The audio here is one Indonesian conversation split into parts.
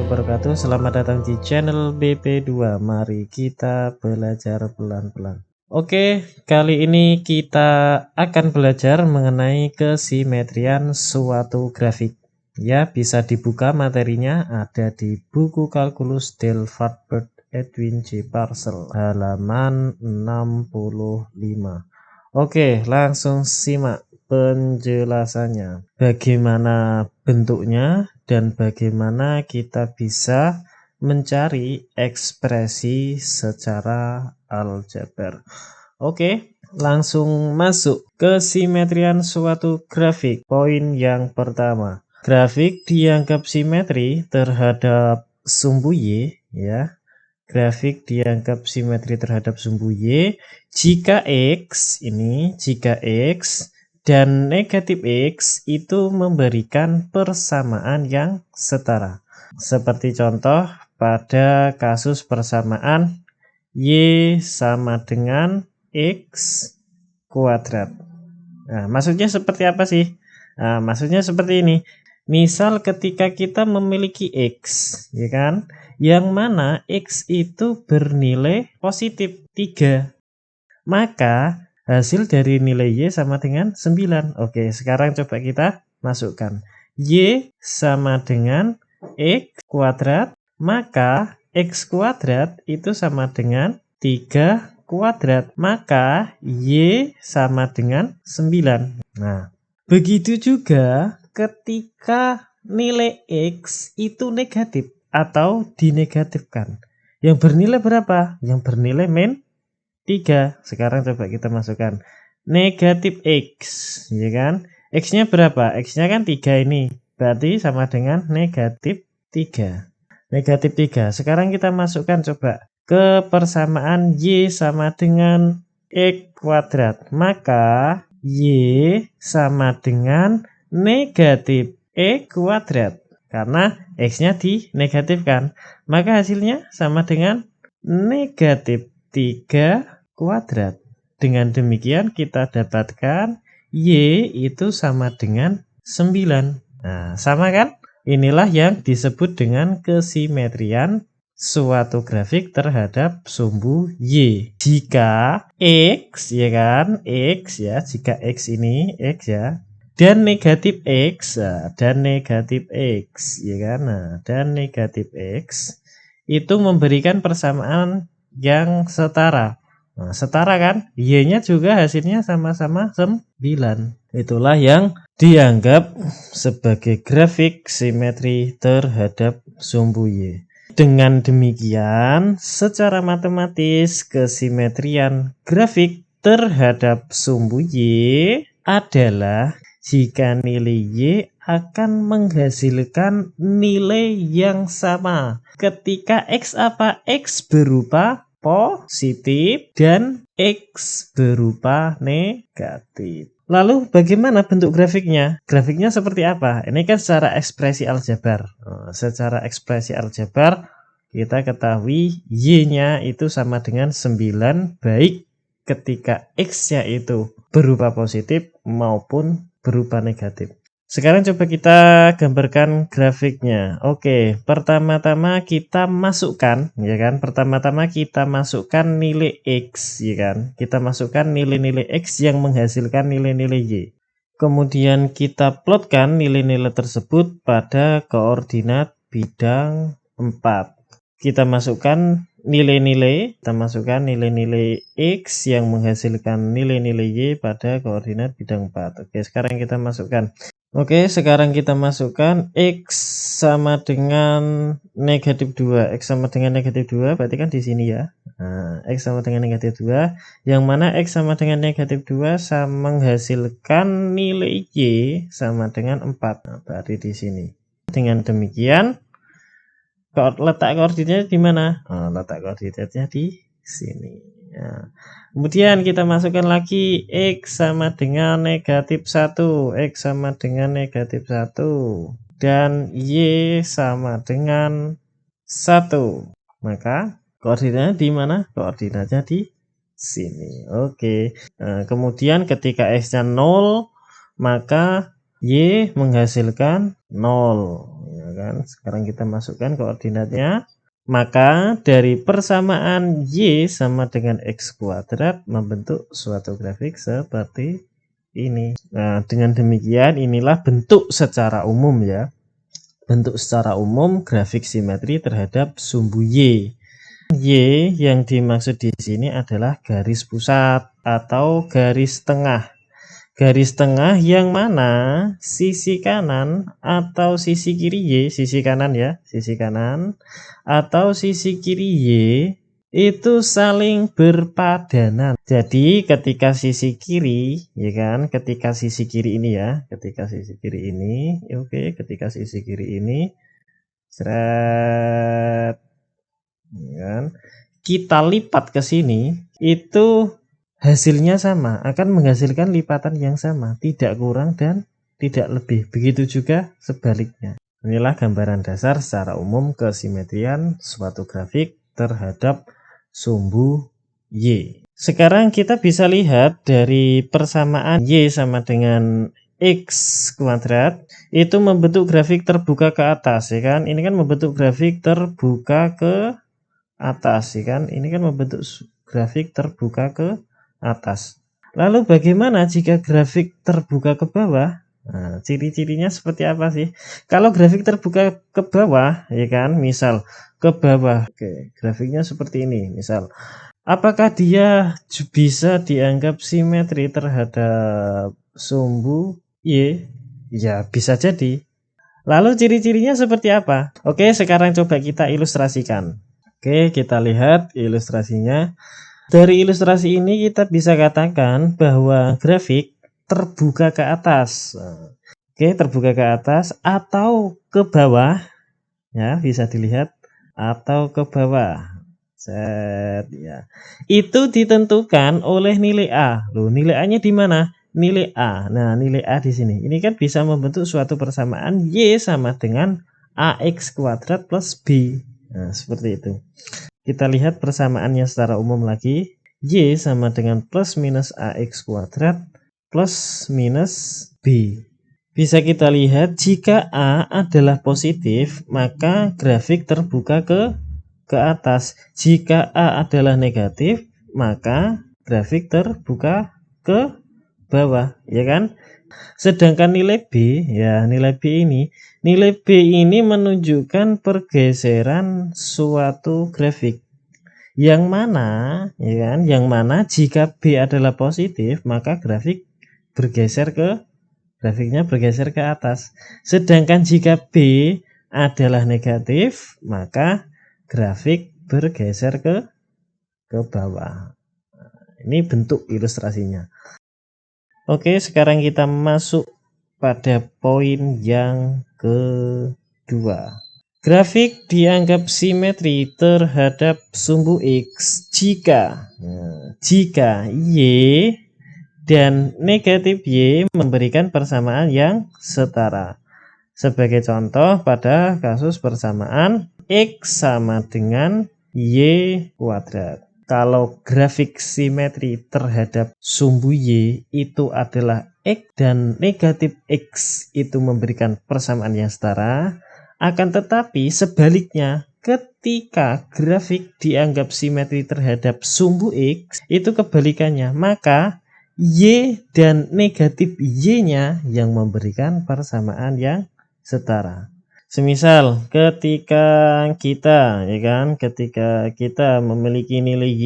wabarakatuh. Selamat datang di channel BP2. Mari kita belajar pelan-pelan. Oke, kali ini kita akan belajar mengenai kesimetrian suatu grafik. Ya, bisa dibuka materinya ada di buku kalkulus Del Vartberg Edwin J. Parcel halaman 65. Oke, langsung simak penjelasannya. Bagaimana bentuknya dan bagaimana kita bisa mencari ekspresi secara aljabar. Oke, langsung masuk ke simetrian suatu grafik. Poin yang pertama, grafik dianggap simetri terhadap sumbu Y, ya. Grafik dianggap simetri terhadap sumbu Y jika X dan negatif X itu memberikan persamaan yang setara. Seperti contoh pada kasus persamaan Y sama dengan X kuadrat. Nah, maksudnya seperti apa sih? Nah, maksudnya seperti ini. Misal ketika kita memiliki X, ya kan? Yang mana X itu bernilai positif 3. Maka hasil dari nilai Y sama dengan 9. Oke, sekarang coba kita masukkan. Y sama dengan X kuadrat, maka X kuadrat itu sama dengan 3 kuadrat. Maka Y sama dengan 9. Nah, begitu juga ketika nilai X itu negatif atau dinegatifkan. Yang bernilai berapa? Yang bernilai min 3. Sekarang coba kita masukkan negatif X, ya kan? X-nya berapa? X-nya kan 3 ini. Berarti sama dengan negatif 3. Negatif 3. Sekarang kita masukkan coba ke persamaan Y sama dengan X kuadrat. Maka Y sama dengan negatif X kuadrat. Karena X-nya dinegatifkan. Maka hasilnya sama dengan negatif 3 kuadrat. Dengan demikian kita dapatkan Y itu sama dengan 9. Nah, sama kan? Inilah yang disebut dengan kesimetrian suatu grafik terhadap sumbu Y. Jika X, ya kan? X ya, jika X ini X ya. Dan negatif X, dan negatif X, ya kan? Nah, dan negatif X itu memberikan persamaan yang setara. Nah, setara kan? Y-nya juga hasilnya sama-sama 9. Itulah yang dianggap sebagai grafik simetri terhadap sumbu Y. Dengan demikian, secara matematis kesimetrian grafik terhadap sumbu Y adalah jika nilai Y akan menghasilkan nilai yang sama. Ketika X apa? X berupa positif dan X berupa negatif. Lalu bagaimana bentuk grafiknya? Grafiknya seperti apa? Ini kan secara ekspresi aljabar. Secara ekspresi aljabar kita ketahui Y-nya itu sama dengan 9 baik ketika X-nya itu berupa positif maupun berupa negatif. Sekarang coba kita gambarkan grafiknya. Oke, pertama-tama kita masukkan, ya kan? Pertama-tama kita masukkan nilai X, ya kan? Kita masukkan nilai-nilai X yang menghasilkan nilai-nilai Y. Kemudian kita plotkan nilai-nilai tersebut pada koordinat bidang 4. Kita masukkan nilai-nilai X yang menghasilkan nilai-nilai Y pada koordinat bidang 4. Oke, sekarang kita masukkan. Oke, sekarang kita masukkan X sama dengan negatif 2. X sama dengan negatif 2 berarti kan di sini ya. Nah, X sama dengan negatif 2. Yang mana X sama dengan negatif 2 sama menghasilkan nilai Y sama dengan 4. Nah, berarti di sini. Dengan demikian, letak koordinatnya di mana? Nah, letak koordinatnya di sini. Nah, kemudian kita masukkan lagi X sama dengan negatif 1, X sama dengan negatif 1, dan Y sama dengan 1. Maka koordinatnya di mana? Koordinatnya di sini. Oke. Nah, kemudian ketika X-nya 0, maka Y menghasilkan 0. Ya kan? Sekarang kita masukkan koordinatnya. Maka dari persamaan Y sama dengan X kuadrat membentuk suatu grafik seperti ini. Nah, dengan demikian inilah bentuk secara umum ya. Bentuk secara umum grafik simetri terhadap sumbu Y. Y yang dimaksud di sini adalah garis pusat atau garis tengah. Garis tengah yang mana sisi kanan atau sisi kiri Y, sisi kanan ya, sisi kanan atau sisi kiri Y itu saling berpadanan. Jadi ketika sisi kiri, ya kan, ketika sisi kiri ini ya, ketika sisi kiri ini, oke, ketika sisi kiri ini, seret, ya kan, kita lipat ke sini, itu hasilnya sama, akan menghasilkan lipatan yang sama, tidak kurang dan tidak lebih. Begitu juga sebaliknya. Inilah gambaran dasar secara umum kesimetrian suatu grafik terhadap sumbu Y. Sekarang kita bisa lihat dari persamaan Y sama dengan X kuadrat itu membentuk grafik terbuka ke atas, ya kan? Ini kan membentuk grafik terbuka ke atas, ya kan? Ini kan membentuk grafik terbuka ke atas. Lalu bagaimana jika grafik terbuka ke bawah? Nah, ciri-cirinya seperti apa sih? Kalau grafik terbuka ke bawah, ya kan, misal ke bawah, oke, grafiknya seperti ini, misal, apakah dia bisa dianggap simetri terhadap sumbu Y? Ya, bisa jadi. Lalu ciri-cirinya seperti apa? Oke, sekarang coba kita ilustrasikan. Oke, kita lihat ilustrasinya. Dari ilustrasi ini kita bisa katakan bahwa grafik terbuka ke atas. Oke, terbuka ke atas atau ke bawah. Ya, bisa dilihat atau ke bawah. Set, ya. Itu ditentukan oleh nilai A. Loh, nilai A-nya di mana? Nilai A. Nah, nilai A di sini. Ini kan bisa membentuk suatu persamaan Y sama dengan AX kuadrat plus B. Nah, seperti itu. Kita lihat persamaannya secara umum lagi. Y sama dengan plus minus AX kuadrat plus minus B. Bisa kita lihat jika A adalah positif, maka grafik terbuka ke atas. Jika A adalah negatif, maka grafik terbuka ke bawah, ya kan? Sedangkan nilai B, ya nilai B ini menunjukkan pergeseran suatu grafik. Yang mana, ya kan? Yang mana jika B adalah positif, maka grafiknya bergeser ke atas. Sedangkan jika B adalah negatif, maka grafik bergeser ke bawah. Ini bentuk ilustrasinya. Oke, sekarang kita masuk pada poin yang kedua. Grafik dianggap simetri terhadap sumbu X jika Y dan negatif Y memberikan persamaan yang setara. Sebagai contoh pada kasus persamaan X sama dengan Y kuadrat. Kalau grafik simetri terhadap sumbu Y itu adalah X dan negatif X itu memberikan persamaan yang setara. Akan tetapi sebaliknya, ketika grafik dianggap simetri terhadap sumbu X, itu kebalikannya. Maka Y dan negatif Y-nya yang memberikan persamaan yang setara. Semisal ketika kita, ya kan, ketika kita memiliki nilai Y,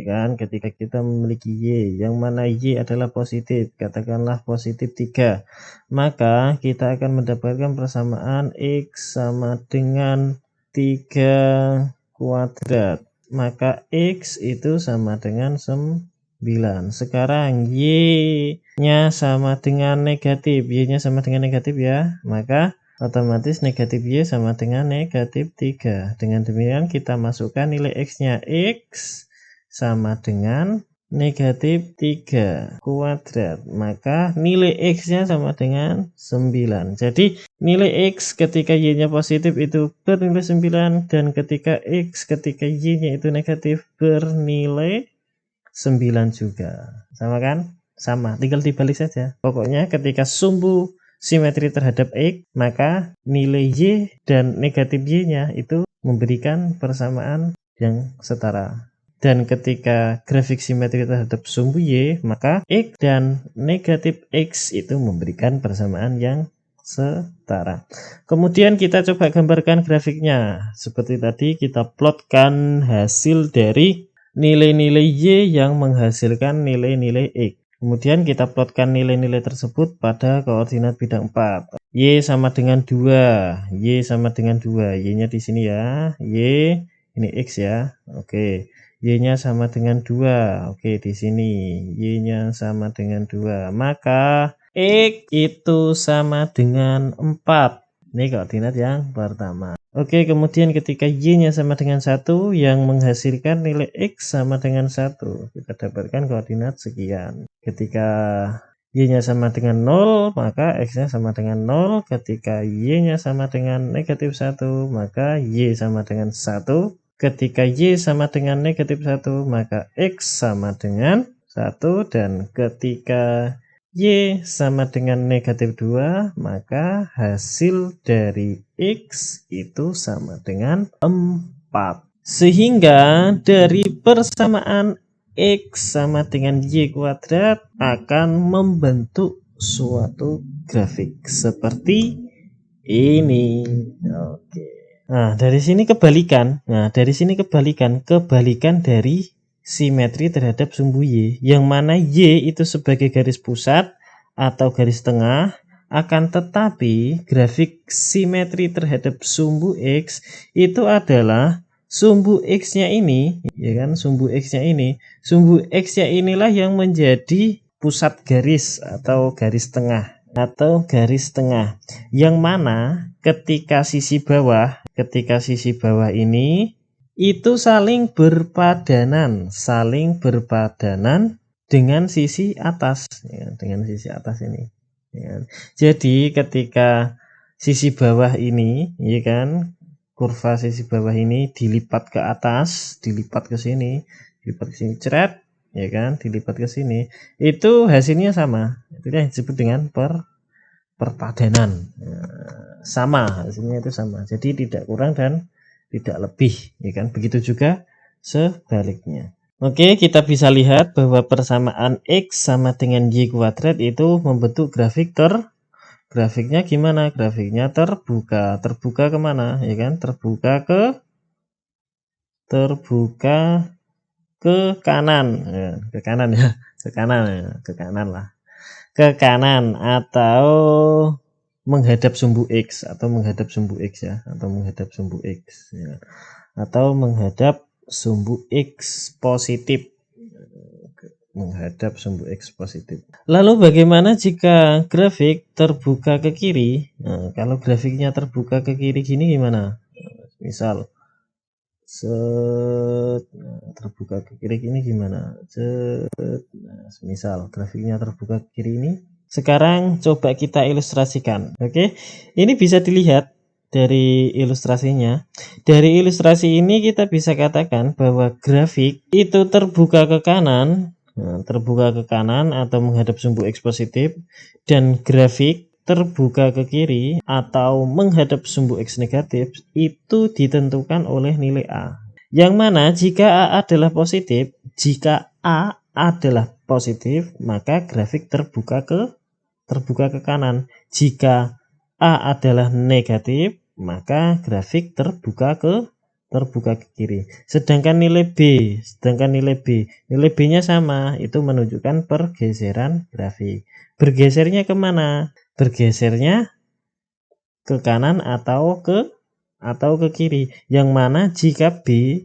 ya kan, ketika kita memiliki Y, yang mana Y adalah positif, katakanlah positif 3, maka kita akan mendapatkan persamaan X sama dengan 3 kuadrat, maka X itu sama dengan 9. Sekarang Y-nya sama dengan negatif, Y-nya sama dengan negatif ya, maka otomatis negatif Y sama dengan negatif 3. Dengan demikian kita masukkan nilai X-nya. X sama dengan negatif 3 kuadrat. Maka nilai X-nya sama dengan 9. Jadi nilai X ketika Y-nya positif itu bernilai 9. Dan ketika X ketika Y-nya itu negatif bernilai 9 juga. Sama kan? Sama. Tinggal dibalik saja. Pokoknya ketika sumbu simetri terhadap X, maka nilai Y dan negatif Y-nya itu memberikan persamaan yang setara. Dan ketika grafik simetri terhadap sumbu Y, maka X dan negatif X itu memberikan persamaan yang setara. Kemudian kita coba gambarkan grafiknya. Seperti tadi kita plotkan hasil dari nilai-nilai Y yang menghasilkan nilai-nilai X. Kemudian kita plotkan nilai-nilai tersebut pada koordinat bidang 4. Y sama dengan 2. Y sama dengan 2. Y-nya di sini ya. Y ini X ya. Oke. Y-nya sama dengan 2. Oke, di sini Y-nya sama dengan 2. Maka X itu sama dengan 4. Ini koordinat yang pertama. Oke, kemudian ketika Y-nya sama dengan 1, yang menghasilkan nilai X sama dengan 1. Kita dapatkan koordinat sekian. Ketika Y-nya sama dengan 0, maka X-nya sama dengan 0. Ketika Y-nya sama dengan negatif 1, maka Y sama dengan 1. Ketika Y sama dengan negatif 1, maka X sama dengan 1. Dan ketika Y sama dengan negatif 2, maka hasil dari X itu sama dengan 4. Sehingga dari persamaan X sama dengan Y kuadrat akan membentuk suatu grafik seperti ini. Oke. Nah, dari sini kebalikan. Kebalikan dari simetri terhadap sumbu Y, yang mana Y itu sebagai garis pusat atau garis tengah, akan tetapi grafik simetri terhadap sumbu X itu adalah sumbu X-nya ini, ya kan? Sumbu X-nya inilah yang menjadi pusat garis atau garis tengah yang mana ketika sisi bawah ini itu saling berpadanan dengan sisi atas, ya, ini, ya. Jadi ketika sisi bawah ini, ya kan, kurva sisi bawah ini dilipat ke atas, dilipat ke sini, ceret, ya kan, dilipat ke sini, itu hasilnya sama. Itu yang disebut dengan perpadanan. Sama, hasilnya itu sama. Jadi tidak kurang dan tidak lebih, ya kan. Begitu juga sebaliknya. Oke, kita bisa lihat bahwa persamaan X sama dengan Y kuadrat itu membentuk grafiknya gimana? Grafiknya terbuka kemana, ya kan? Terbuka ke kanan, ya, ke kanan atau menghadap sumbu X, ya, atau menghadap sumbu X, ya, atau menghadap sumbu X positif. Lalu bagaimana jika grafik terbuka ke kiri? Nah, kalau grafiknya terbuka ke kiri gini gimana? Misal terbuka ke kiri gini gimana? Misal grafiknya terbuka ke kiri ini. Sekarang coba kita ilustrasikan. Oke, ini bisa dilihat dari ilustrasinya. Dari ilustrasi ini kita bisa katakan bahwa grafik itu terbuka ke kanan, atau menghadap sumbu X positif, dan grafik terbuka ke kiri atau menghadap sumbu X negatif itu ditentukan oleh nilai A. Yang mana jika A adalah positif, maka grafik terbuka ke kanan. Jika A adalah negatif, maka grafik terbuka ke kiri. Sedangkan nilai B-nya sama, itu menunjukkan pergeseran grafik. Bergesernya kemana? Bergesernya ke kanan atau ke kiri. Yang mana jika B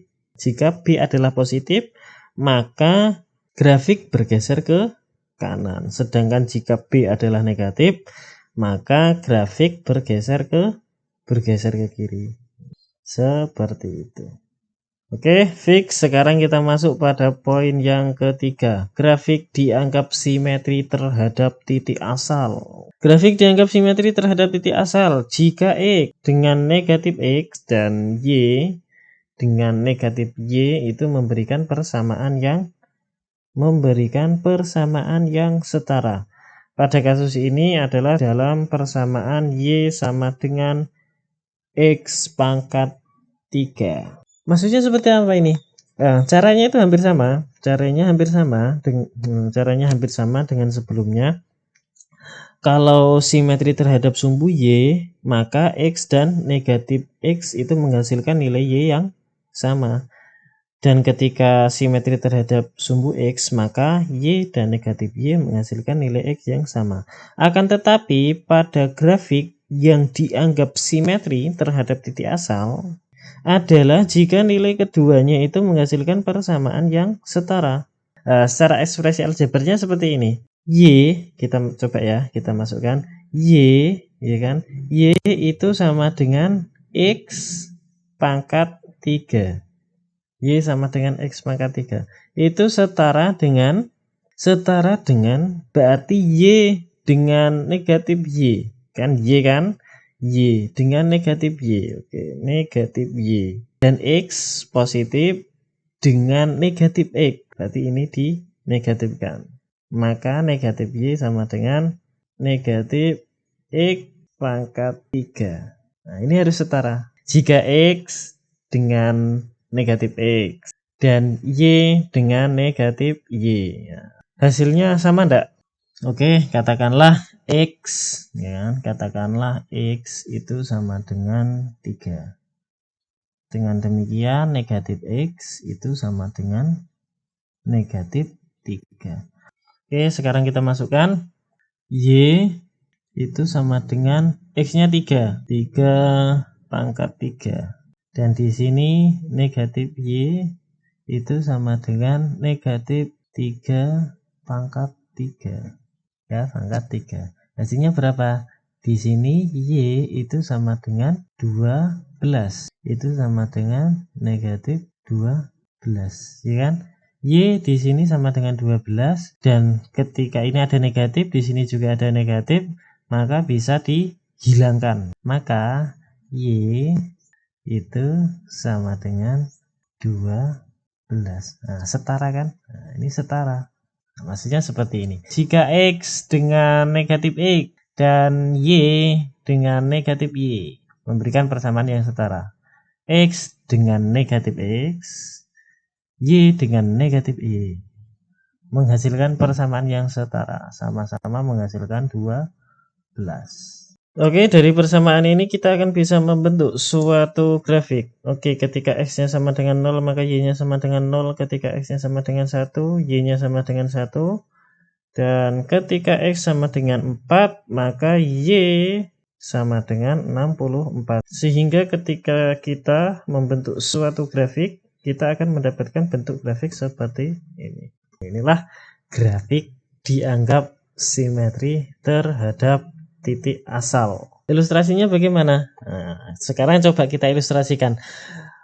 adalah positif, maka grafik bergeser ke kanan. Sedangkan jika B adalah negatif, maka grafik bergeser ke kiri. Seperti itu. Oke, fix. Sekarang kita masuk pada poin yang ketiga. Grafik dianggap simetri terhadap titik asal. Grafik dianggap simetri terhadap titik asal jika X dengan negatif X dan Y dengan negatif Y itu memberikan persamaan yang setara. pada kasus ini adalah dalam persamaan Y sama dengan X pangkat 3. Maksudnya seperti apa ini? Nah, caranya itu hampir sama. Caranya hampir sama dengan sebelumnya. Kalau simetri terhadap sumbu Y, maka X dan negatif X itu menghasilkan nilai Y yang sama. Dan ketika simetri terhadap sumbu X, maka Y dan negatif Y menghasilkan nilai X yang sama. Akan tetapi pada grafik yang dianggap simetri terhadap titik asal adalah jika nilai keduanya itu menghasilkan persamaan yang setara. Secara ekspresi aljabarnya seperti ini. Y, kita coba ya, kita masukkan Y, ya kan? Y itu sama dengan X pangkat 3. Y sama dengan X pangkat 3. Itu setara dengan berarti Y dengan negatif Y. Kan Y kan? Y dengan negatif Y. Oke, negatif Y. Dan X positif dengan negatif X. Berarti ini dinegatifkan. Maka negatif Y sama dengan negatif X pangkat 3. Nah, ini harus setara. Jika X dengan negatif X dan Y dengan negatif Y, hasilnya sama enggak? Oke, katakanlah X, ya, katakanlah X itu sama dengan 3. Dengan demikian negatif X itu sama dengan negatif 3. Oke, sekarang kita masukkan Y itu sama dengan X-nya 3. 3 pangkat 3. Dan di sini negatif Y itu sama dengan negatif 3 pangkat 3. Ya, pangkat 3. Hasilnya berapa? Di sini Y itu sama dengan 12. Itu sama dengan negatif 12. Ya kan? Y di sini sama dengan 12 dan ketika ini ada negatif, di sini juga ada negatif, maka bisa dihilangkan. Maka Y itu sama dengan 12. Nah, setara kan? Nah, ini setara. Nah, maksudnya seperti ini. Jika X dengan negatif X dan Y dengan negatif Y memberikan persamaan yang setara. X dengan negatif X, Y dengan negatif Y menghasilkan persamaan yang setara, sama-sama menghasilkan 12. Oke, dari persamaan ini kita akan bisa membentuk suatu grafik. Oke, ketika X-nya sama dengan 0, maka Y-nya sama dengan 0. Ketika X-nya sama dengan 1, Y-nya sama dengan 1. Dan ketika X sama dengan 4, maka Y sama dengan 64. Sehingga ketika kita membentuk suatu grafik, kita akan mendapatkan bentuk grafik seperti ini. Inilah grafik dianggap simetri terhadap titik asal. Ilustrasinya bagaimana? Nah, sekarang coba kita ilustrasikan.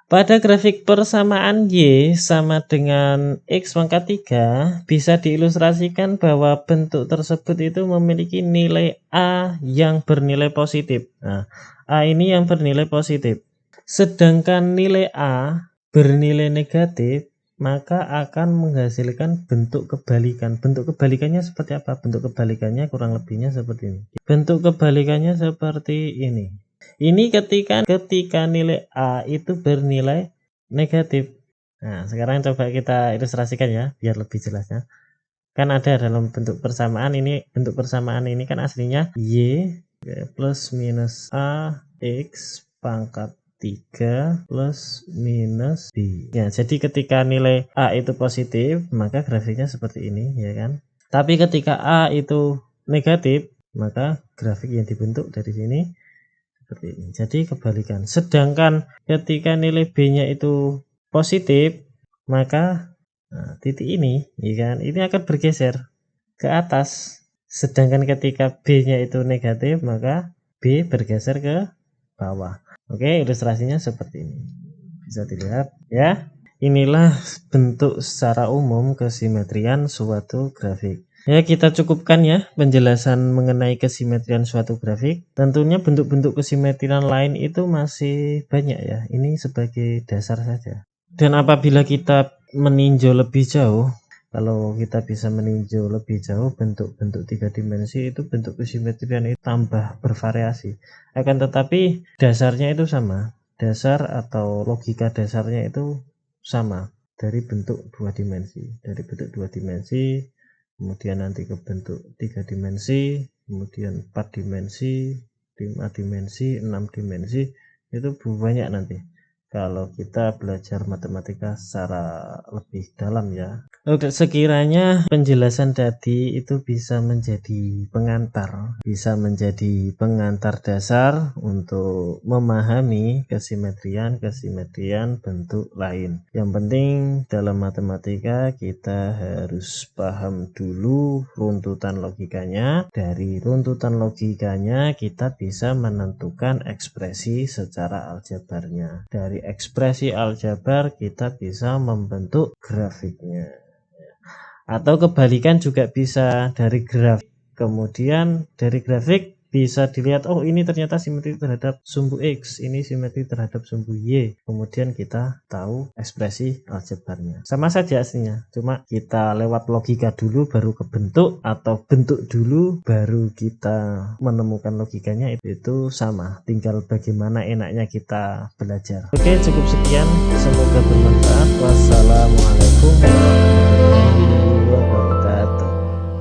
Pada grafik persamaan Y sama dengan X pangkat 3 bisa diilustrasikan bahwa bentuk tersebut itu memiliki nilai A yang bernilai positif. Nah, A ini yang bernilai positif. Sedangkan nilai A bernilai negatif, maka akan menghasilkan bentuk kebalikan. Bentuk kebalikannya seperti apa? Bentuk kebalikannya kurang lebihnya seperti ini. Bentuk kebalikannya seperti ini. Ini ketika nilai A itu bernilai negatif. Nah, sekarang coba kita ilustrasikan ya, biar lebih jelasnya. Kan ada dalam bentuk persamaan ini, bentuk persamaan ini kan aslinya Y plus minus A X pangkat 3 plus minus B. Ya, jadi ketika nilai A itu positif, maka grafiknya seperti ini, ya kan? Tapi ketika A itu negatif, maka grafik yang dibentuk dari sini seperti ini. Jadi kebalikan. Sedangkan ketika nilai B-nya itu positif, maka titik ini, ya kan, ini akan bergeser ke atas. Sedangkan ketika B-nya itu negatif, maka B bergeser ke bawah. Oke, ilustrasinya seperti ini. Bisa dilihat ya. Inilah bentuk secara umum kesimetrian suatu grafik. Ya, kita cukupkan ya penjelasan mengenai kesimetrian suatu grafik. Tentunya bentuk-bentuk kesimetrian lain itu masih banyak ya. Ini sebagai dasar saja. Dan apabila kita meninjau lebih jauh, Kalau kita bisa meninjau lebih jauh bentuk-bentuk 3 dimensi itu bentuk kesimetrian itu tambah bervariasi. Akan tetapi dasarnya itu sama. Dasar atau logika dasarnya itu sama dari bentuk 2 dimensi. Dari bentuk 2 dimensi, kemudian nanti ke bentuk 3 dimensi, kemudian 4 dimensi, 5 dimensi, 6 dimensi, itu banyak nanti kalau kita belajar matematika secara lebih dalam ya. Oke, sekiranya penjelasan tadi itu bisa menjadi pengantar dasar untuk memahami kesimetrian bentuk lain. Yang penting dalam matematika kita harus paham dulu runtutan logikanya. Dari runtutan logikanya kita bisa menentukan ekspresi secara aljabarnya. Dari ekspresi aljabar kita bisa membentuk grafiknya. Atau kebalikan juga bisa, dari grafik kemudian dari grafik bisa dilihat, oh ini ternyata simetri terhadap sumbu X, ini simetri terhadap sumbu Y, kemudian kita tahu ekspresi aljabarnya. Sama saja aslinya, cuma kita lewat logika dulu baru ke bentuk, atau bentuk dulu baru kita menemukan logikanya, itu sama, tinggal bagaimana enaknya kita belajar. Oke, cukup sekian, semoga bermanfaat. Wassalamualaikum warahmatullahi wabarakatuh.